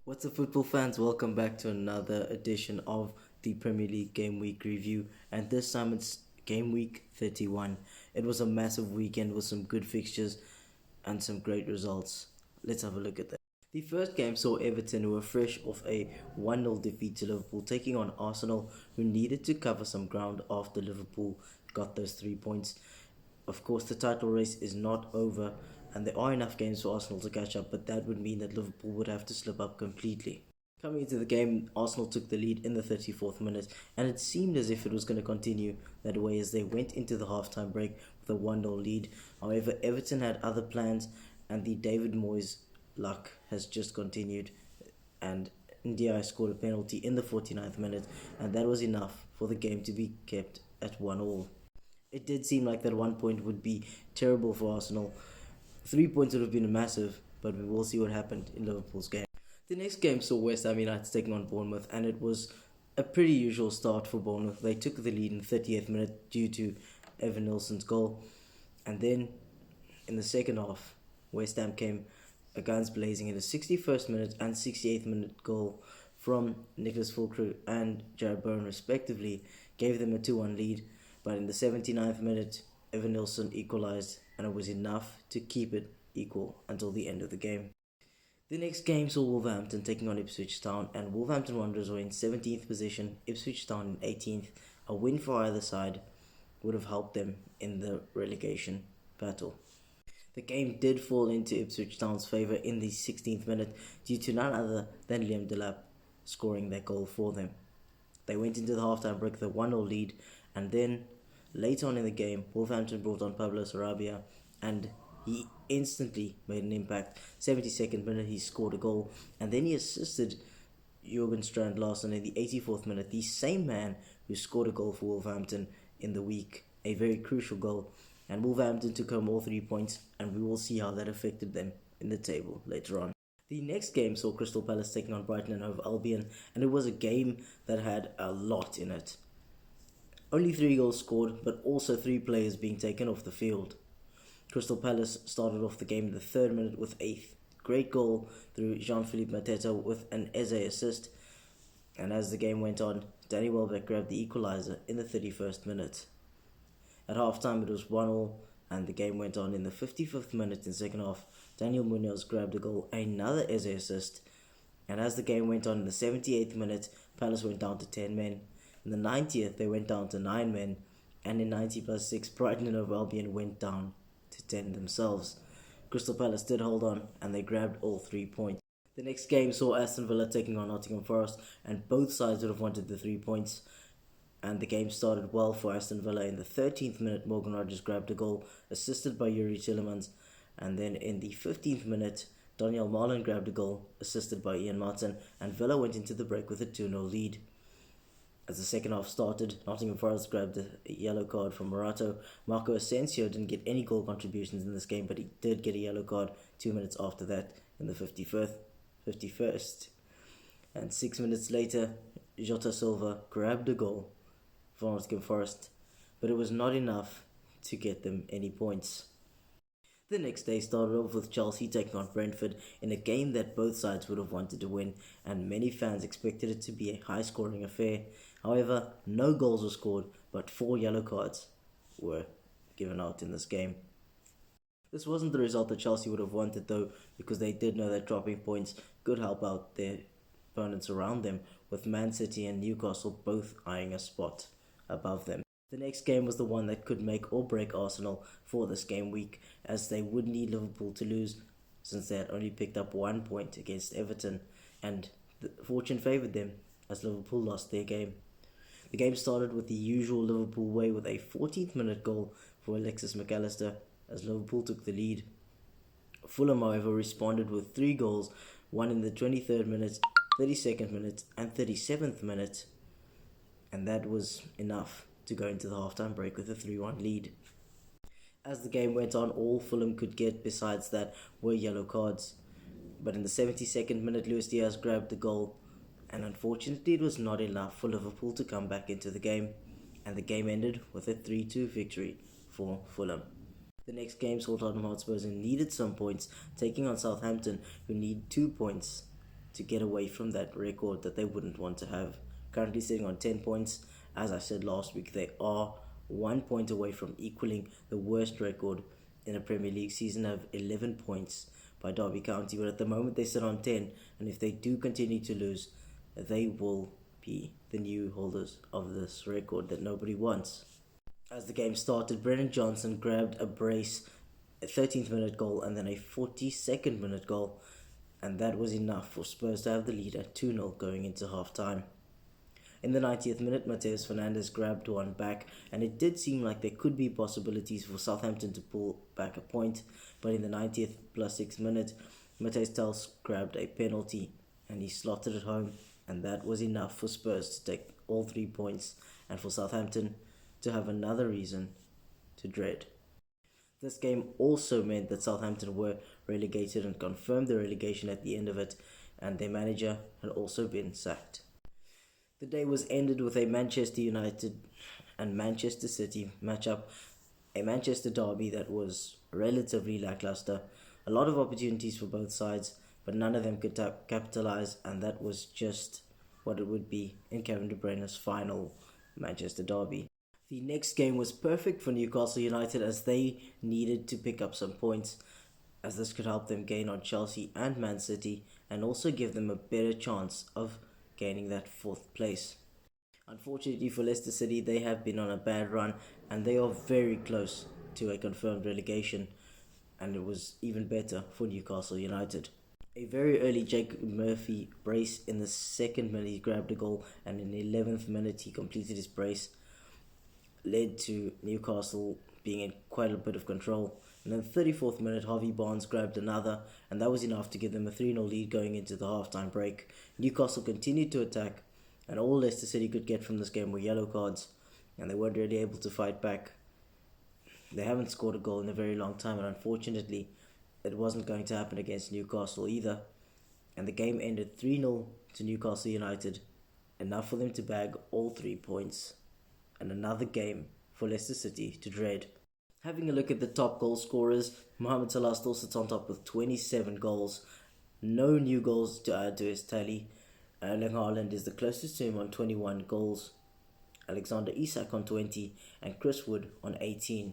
What's up, football fans? Welcome back to another edition of the Premier League Game Week Review, and this time it's Game Week 31. It was a massive weekend with some good fixtures and some great results. Let's have a look at that. The first game saw Everton, who were fresh off a 1-0 defeat to Liverpool, taking on Arsenal, who needed to cover some ground after Liverpool got those 3 points. Of course, the title race is not over, and there are enough games for Arsenal to catch up, but that would mean that Liverpool would have to slip up completely. Coming into the game, Arsenal took the lead in the 34th minute, and it seemed as if it was going to continue that way as they went into the half-time break with a 1-0 lead. However, Everton had other plans, and the David Moyes luck has just continued, and Ndiaye scored a penalty in the 49th minute, and that was enough for the game to be kept at 1-1. It did seem like that 1 point would be terrible for Arsenal. 3 points would have been massive, but we will see what happened in Liverpool's game. The next game saw West Ham United taking on Bournemouth, and it was a pretty usual start for Bournemouth. They took the lead in the 30th minute due to Evan Nilsson's goal, and then in the second half, West Ham came guns blazing in the 61st minute and 68th minute goal from Nicholas Fulkrug and Jared Bowen respectively gave them a 2-1 lead, but in the 79th minute, Evan Nilsson equalised, and it was enough to keep it equal until the end of the game. The next game saw Wolverhampton taking on Ipswich Town, and Wolverhampton Wanderers were in 17th position, Ipswich Town in 18th. A win for either side would have helped them in the relegation battle. The game did fall into Ipswich Town's favour in the 16th minute due to none other than Liam Delap scoring that goal for them. They went into the half-time break with a 1-0 lead, and then later on in the game, Wolverhampton brought on Pablo Sarabia, and he instantly made an impact. 72nd minute, he scored a goal, and then he assisted Jurgen Strand Larsen in the 84th minute, the same man who scored a goal for Wolverhampton in the week, a very crucial goal. And Wolverhampton took home all 3 points, and we will see how that affected them in the table later on. The next game saw Crystal Palace taking on Brighton and Hove Albion, and it was a game that had a lot in it. Only 3 goals scored, but also 3 players being taken off the field. Crystal Palace started off the game in the 3rd minute with a great goal through Jean-Philippe Mateta with an Eze assist, and as the game went on, Danny Welbeck grabbed the equaliser in the 31st minute. At half-time it was 1-1, and the game went on in the 55th minute in second half. Daniel Munoz grabbed a goal, another Eze assist, and as the game went on in the 78th minute, Palace went down to 10 men. In the 90th, they went down to 9 men, and in 90+6, Brighton and Hove Albion went down to 10 themselves. Crystal Palace did hold on, and they grabbed all 3 points. The next game saw Aston Villa taking on Nottingham Forest, and both sides would have wanted the 3 points. And the game started well for Aston Villa. In the 13th minute, Morgan Rogers grabbed a goal, assisted by Yuri Tillemans. And then in the 15th minute, Daniel Marlin grabbed a goal, assisted by Ian Martin, and Villa went into the break with a 2-0 lead. As the second half started, Nottingham Forest grabbed a yellow card from Morato. Marco Asensio didn't get any goal contributions in this game, but he did get a yellow card 2 minutes after that in the 51st. And 6 minutes later, Jota Silva grabbed a goal for Nottingham Forest, but it was not enough to get them any points. The next day started off with Chelsea taking on Brentford in a game that both sides would have wanted to win, and many fans expected it to be a high-scoring affair. However, no goals were scored, but 4 yellow cards were given out in this game. This wasn't the result that Chelsea would have wanted though, because they did know that dropping points could help out their opponents around them, with Man City and Newcastle both eyeing a spot above them. The next game was the one that could make or break Arsenal for this game week, as they would need Liverpool to lose since they had only picked up 1 point against Everton, and fortune favoured them as Liverpool lost their game. The game started with the usual Liverpool way with a 14th minute goal for Alexis McAllister as Liverpool took the lead. Fulham, however, responded with 3 goals, one in the 23rd minute, 32nd minute and 37th minute, and that was enough to go into the half-time break with a 3-1 lead. As the game went on, all Fulham could get besides that were yellow cards, but in the 72nd minute Luis Diaz grabbed the goal, and unfortunately it was not enough for Liverpool to come back into the game, and the game ended with a 3-2 victory for Fulham. The next game saw Tottenham Hotspur, who needed some points, taking on Southampton, who need 2 points to get away from that record that they wouldn't want to have. Currently sitting on 10 points. As I said last week, they are 1 point away from equaling the worst record in a Premier League season of 11 points by Derby County. But at the moment they sit on 10, and if they do continue to lose, they will be the new holders of this record that nobody wants. As the game started, Brennan Johnson grabbed a brace, a 13th minute goal, and then a 42nd minute goal, and that was enough for Spurs to have the lead at 2-0 going into half-time. In the 90th minute, Mateus Fernandes grabbed one back, and it did seem like there could be possibilities for Southampton to pull back a point, but in the 90th plus 6 minute, Mateus Tels grabbed a penalty, and he slotted it home, and that was enough for Spurs to take all 3 points, and for Southampton to have another reason to dread. This game also meant that Southampton were relegated and confirmed the relegation at the end of it, and their manager had also been sacked. The day was ended with a Manchester United and Manchester City matchup, a Manchester derby that was relatively lackluster, a lot of opportunities for both sides, but none of them could capitalise, and that was just what it would be in Kevin De Bruyne's final Manchester derby. The next game was perfect for Newcastle United as they needed to pick up some points, as this could help them gain on Chelsea and Man City and also give them a better chance of gaining that 4th place. Unfortunately for Leicester City, they have been on a bad run and they are very close to a confirmed relegation, and it was even better for Newcastle United. A very early Jacob Murphy brace in the 2nd minute, he grabbed a goal, and in the 11th minute he completed his brace, led to Newcastle being in quite a bit of control. And in the 34th minute, Harvey Barnes grabbed another, and that was enough to give them a 3-0 lead going into the half-time break. Newcastle continued to attack, and all Leicester City could get from this game were yellow cards, and they weren't really able to fight back. They haven't scored a goal in a very long time, and unfortunately, it wasn't going to happen against Newcastle either. And the game ended 3-0 to Newcastle United, enough for them to bag all 3 points, and another game for Leicester City to dread. Having a look at the top goal scorers, Mohamed Salah still sits on top with 27 goals. No new goals to add to his tally. Erling Haaland is the closest to him on 21 goals. Alexander Isak on 20 and Chris Wood on 18.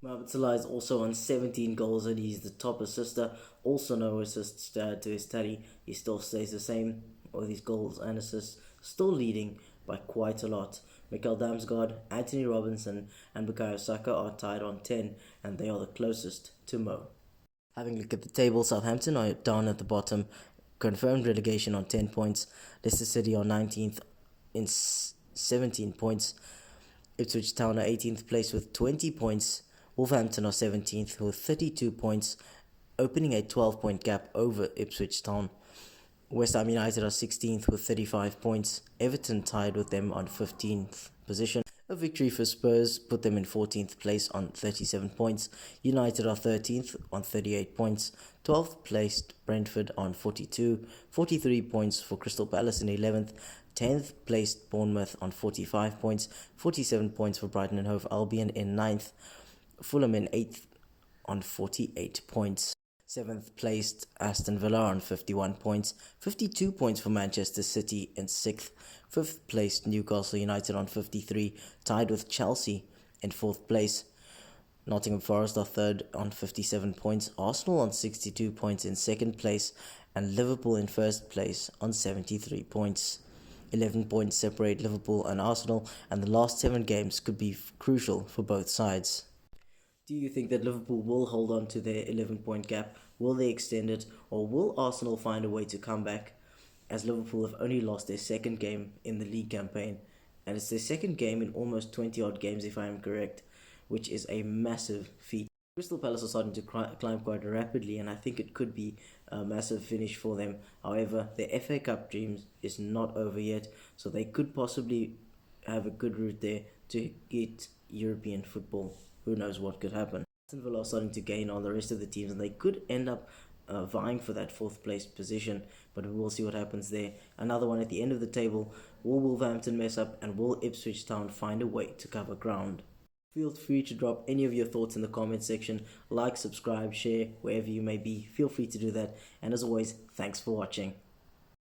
Mohamed Salah is also on 17 goals and he's the top assister. Also no assists to add to his tally. He still stays the same with his goals and assists, still leading by quite a lot. Mikel Damsgaard, Anthony Robinson and Bukayo Saka are tied on 10, and they are the closest to Mo. Having a look at the table, Southampton are down at the bottom, confirmed relegation on 10 points. Leicester City are 19th in 17 points. Ipswich Town are 18th place with 20 points. Wolverhampton are 17th with 32 points, opening a 12-point gap over Ipswich Town. West Ham United are 16th with 35 points. Everton tied with them on 15th position. A victory for Spurs put them in 14th place on 37 points. United are 13th on 38 points. 12th placed Brentford on 42. 43 points for Crystal Palace in 11th. 10th placed Bournemouth on 45 points. 47 points for Brighton and Hove Albion in 9th. Fulham in 8th on 48 points. 7th placed Aston Villa on 51 points, 52 points for Manchester City in 6th, 5th placed Newcastle United on 53, tied with Chelsea in 4th place. Nottingham Forest are 3rd on 57 points, Arsenal on 62 points in 2nd place, and Liverpool in 1st place on 73 points. 11 points separate Liverpool and Arsenal, and the last 7 games could be crucial for both sides. Do you think that Liverpool will hold on to their 11-point gap? Will they extend it? Or will Arsenal find a way to come back? As Liverpool have only lost their 2nd game in the league campaign. And it's their 2nd game in almost 20-odd games if I am correct. Which is a massive feat. Crystal Palace are starting to climb quite rapidly, and I think it could be a massive finish for them. However, their FA Cup dreams is not over yet. So they could possibly have a good route there to get European football. Who knows what could happen. Aston Villa are starting to gain on the rest of the teams, and they could end up vying for that 4th place position, but we'll see what happens there. Another one at the end of the table, will Wolverhampton mess up, and will Ipswich Town find a way to cover ground? Feel free to drop any of your thoughts in the comment section. Like, subscribe, share, wherever you may be. Feel free to do that, and as always, thanks for watching.